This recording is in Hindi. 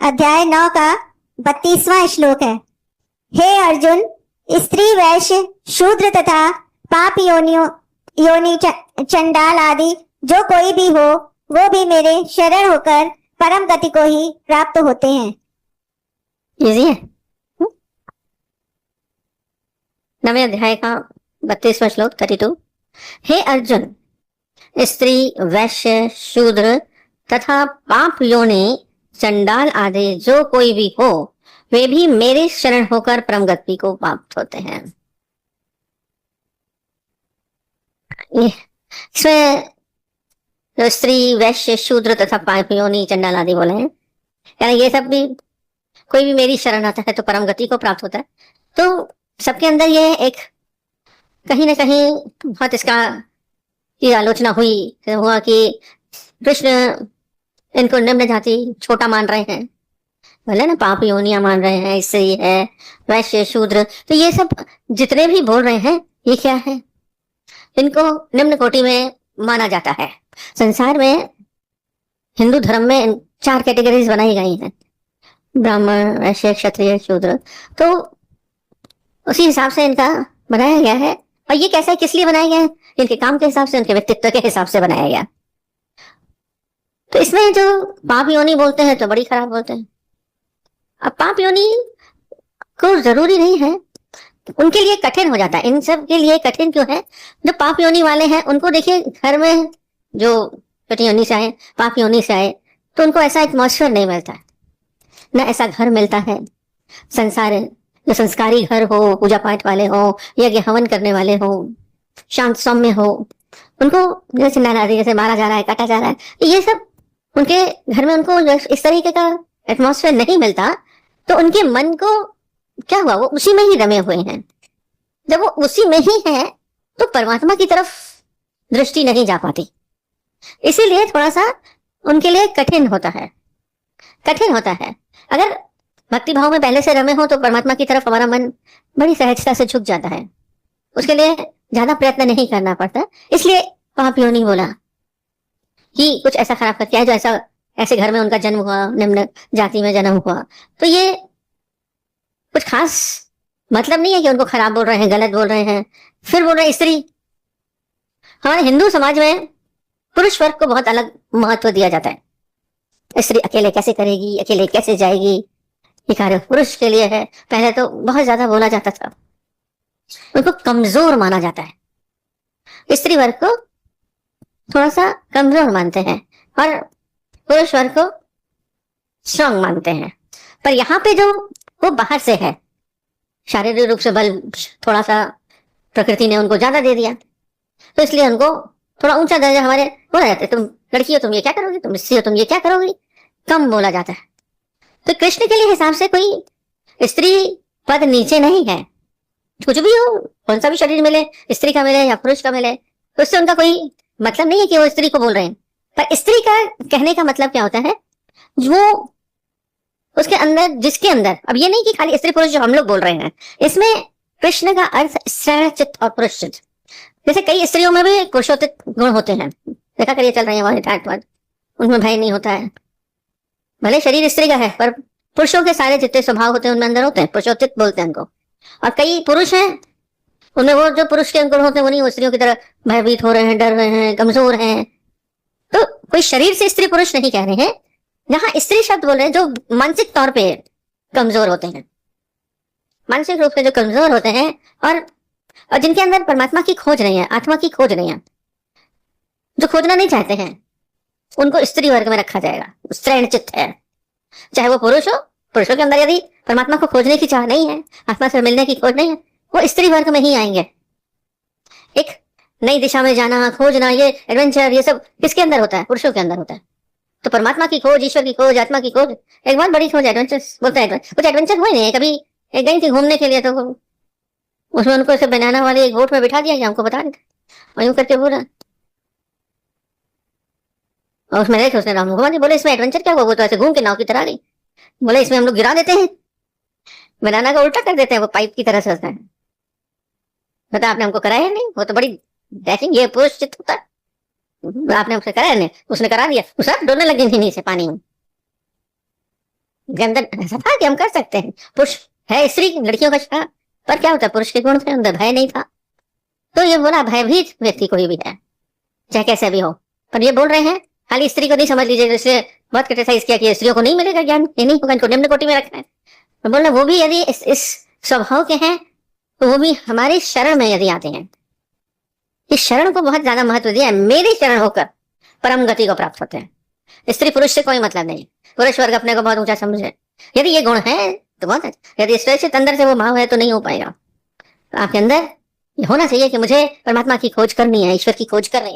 अध्याय 9 का 32वां श्लोक है। हे अर्जुन, स्त्री, वैश्य, शूद्र तथा पाप योनि चंडाल आदि जो कोई भी हो, वो भी मेरे शरण होकर परम गति को ही प्राप्त होते हैं। इजी है। नवे अध्याय का 32वां श्लोक 32। हे अर्जुन, स्त्री, वैश्य, शूद्र तथा पाप योनि चंडाल आदि जो कोई भी हो, वे भी मेरे शरण होकर परम गति को प्राप्त होते हैं। इसमें जो स्त्री, वैश्य, शूद्र तथा पाप योनि चंडाल आदि बोले हैं, यानी ये सब भी कोई भी मेरी शरण आता है तो परम गति को प्राप्त होता है। तो सबके अंदर ये एक कहीं ना कहीं बहुत इसका की आलोचना हुआ कि कृष्ण इनको निम्न जाति छोटा मान रहे हैं, बोले ना, पाप योनिया मान रहे हैं, इससे ये है वैश्य, शूद्र। तो ये सब जितने भी बोल रहे हैं, ये क्या है? इनको निम्न कोटि में माना जाता है। संसार में हिंदू धर्म में 4 कैटेगरीज बनाई गई हैं, ब्राह्मण, वैश्य, क्षत्रिय, शूद्र। तो उसी हिसाब से इनका बनाया गया है। और ये कैसा है, किस लिए बनाया गया है? इनके काम के हिसाब से, उनके व्यक्तित्व के हिसाब से बनाया गया। तो इसमें जो पाप योनि बोलते हैं तो बड़ी खराब बोलते हैं। अब पाप योनि को जरूरी नहीं है, उनके लिए कठिन हो जाता है। इन सब के लिए कठिन क्यों है? जो पाप योनि वाले हैं उनको देखिए, घर में जो छोटी योनि से आए, पाप योनि से आए, तो उनको ऐसा एटमॉस्फेयर नहीं मिलता है, ना ऐसा घर मिलता है। संसार जो संस्कारी घर हो, पूजा पाठ वाले हो, यज्ञ हवन करने वाले हो, शांत सौम्य हो, उनको जैसे जैसे मारा जा रहा है, काटा जा रहा है, ये सब उनके घर में उनको इस तरीके का एटमॉस्फेयर नहीं मिलता। तो उनके मन को क्या हुआ, वो उसी में ही रमे हुए हैं। जब वो उसी में ही है तो परमात्मा की तरफ दृष्टि नहीं जा पाती। इसीलिए थोड़ा सा उनके लिए कठिन होता है। अगर भक्ति भाव में पहले से रमे हो तो परमात्मा की तरफ हमारा मन बड़ी सहजता से झुक जाता है, उसके लिए ज्यादा प्रयत्न नहीं करना पड़ता। इसलिए पाप योनि बोला कि कुछ ऐसा खराब कर, क्या है जो ऐसे घर में उनका जन्म हुआ, निम्न जाति में जन्म हुआ, तो ये कुछ खास मतलब नहीं है कि उनको खराब बोल रहे हैं, गलत बोल रहे हैं। फिर बोल रहे हैं स्त्री। हमारे हिंदू समाज में पुरुष वर्ग को बहुत अलग महत्व दिया जाता है। स्त्री अकेले कैसे करेगी, अकेले कैसे जाएगी, ये कार्य पुरुष के लिए है। पहले तो बहुत ज्यादा बोला जाता था, उनको कमजोर माना जाता है। स्त्री वर्ग को थोड़ा सा कमजोर मानते हैं और पुरुष वर्ग को स्ट्रांग मानते हैं। पर यहाँ पे जो वो बाहर से है, शारीरिक रूप से बल थोड़ा सा प्रकृति ने उनको ज्यादा दे दिया, तो इसलिए उनको थोड़ा ऊंचा दर्जा हमारे बोला जाता है। तुम लड़की हो, तुम ये क्या करोगी, तुम स्त्री हो, तुम ये क्या करोगी, कम बोला जाता है। तो कृष्ण के लिए हिसाब से कोई स्त्री पद नीचे नहीं है। कुछ भी हो, कौन सा भी शरीर मिले, स्त्री का मिले या पुरुष का मिले, तो उससे उनका कोई मतलब नहीं है कि वो स्त्री को बोल रहे हैं। पर स्त्री का कहने का मतलब क्या होता है, जो उसके अंदर, जिसके अंदर, अब ये नहीं कि खाली स्त्री पुरुष जो हम लोग बोल रहे हैं, इसमें कृष्ण का अर्थ श्रेण चित्त और पुरुष चित्त। जैसे कई स्त्रियों में भी पुरुषोत्तित गुण होते हैं, देखा करिए, चल रही है, उनमें भय नहीं होता है। भले शरीर स्त्री का है पर पुरुषों के सारे जितने स्वभाव होते हैं उनमें अंदर होते हैं, पुरुषोत्तित बोलते हैं उनको। और कई पुरुष हैं, उनमें वो जो पुरुष के गुण होते हैं वो नहीं, वो स्त्रियों की तरह भयभीत हो रहे हैं, डर रहे हैं, कमजोर हैं। तो कोई शरीर से स्त्री पुरुष नहीं कह रहे हैं, जहां स्त्री शब्द बोल रहे हैं जो मानसिक तौर पे कमजोर होते हैं, मानसिक रूप से जो कमजोर होते हैं और जिनके अंदर परमात्मा की खोज नहीं है, आत्मा की खोज नहीं है, जो खोजना नहीं चाहते हैं, उनको स्त्री वर्ग में रखा जाएगा। श्रेण चित्त है। चाहे वो पुरुष हो, पुरुषों के अंदर यदि परमात्मा को खोजने की चाह नहीं है, आत्मा से मिलने की खोज नहीं है, वो स्त्री वर्ग में ही आएंगे। एक नई दिशा में जाना, खोजना, ये एडवेंचर, ये सब किसके अंदर होता है? पुरुषों के अंदर होता है। तो परमात्मा की खोज, ईश्वर की खोज, आत्मा की खोज, एक बहुत बड़ी खोज, एडवेंचर बोलते हैं। कुछ एडवेंचर हुए नहीं, कभी एक गई थी घूमने के लिए, तो उसमें उनको ऐसे बनाना वाले एक बोट में बिठा दिया कि हमको बता देते, और यूं करके बोला, और उसमें देखे उसने राम घुमा दी। बोले इसमें एडवेंचर क्या हुआ? वो तो ऐसे घूम के नाव की तरह गई। बोले इसमें हम लोग गिरा देते हैं, बनाना का उल्टा कर देते हैं, वो पाइप की तरह से होता है। बता, आपने हमको कराया नहीं? वो तो बड़ी बैटिंग, ये पुरुष चित्त होता है, आपने हमसे कराया नहीं, उसने करा दिया। वो सब डोलने लग गई थी नीचे पानी में। के अंदर ऐसा था कि हम कर सकते हैं, पुरुष है स्त्री लड़कियों का शाह, पर क्या होता है पुरुष के गुण थे, अंदर भय नहीं था। तो ये बोला भयभीत व्यक्ति कोई भी है चाहे कैसे भी हो, पर ये बोल रहे हैं खाली स्त्री को नहीं समझ लीजिए, जैसे बहुत क्रिटिसाइज किया कि स्त्रियों को नहीं मिलेगा ज्ञान, ये नहीं होगा, इनको निम्न कोटि में रखना है। तो बोलना वो भी यदि इस स्वभाव के हैं तो वो भी हमारी शरण में यदि आते हैं, इस शरण को बहुत ज्यादा महत्व दिया है, मेरी शरण होकर परम गति को प्राप्त होते हैं। स्त्री पुरुष से कोई मतलब नहीं, पुरुष वर्ग अपने को बहुत ऊंचा समझे, यदि ये गुण है तो बहुत अच्छा, यदि इस अंदर से वो भाव है तो नहीं हो पाएगा। तो आपके अंदर ये होना चाहिए कि मुझे परमात्मा की खोज करनी है, ईश्वर की खोज कर रही है।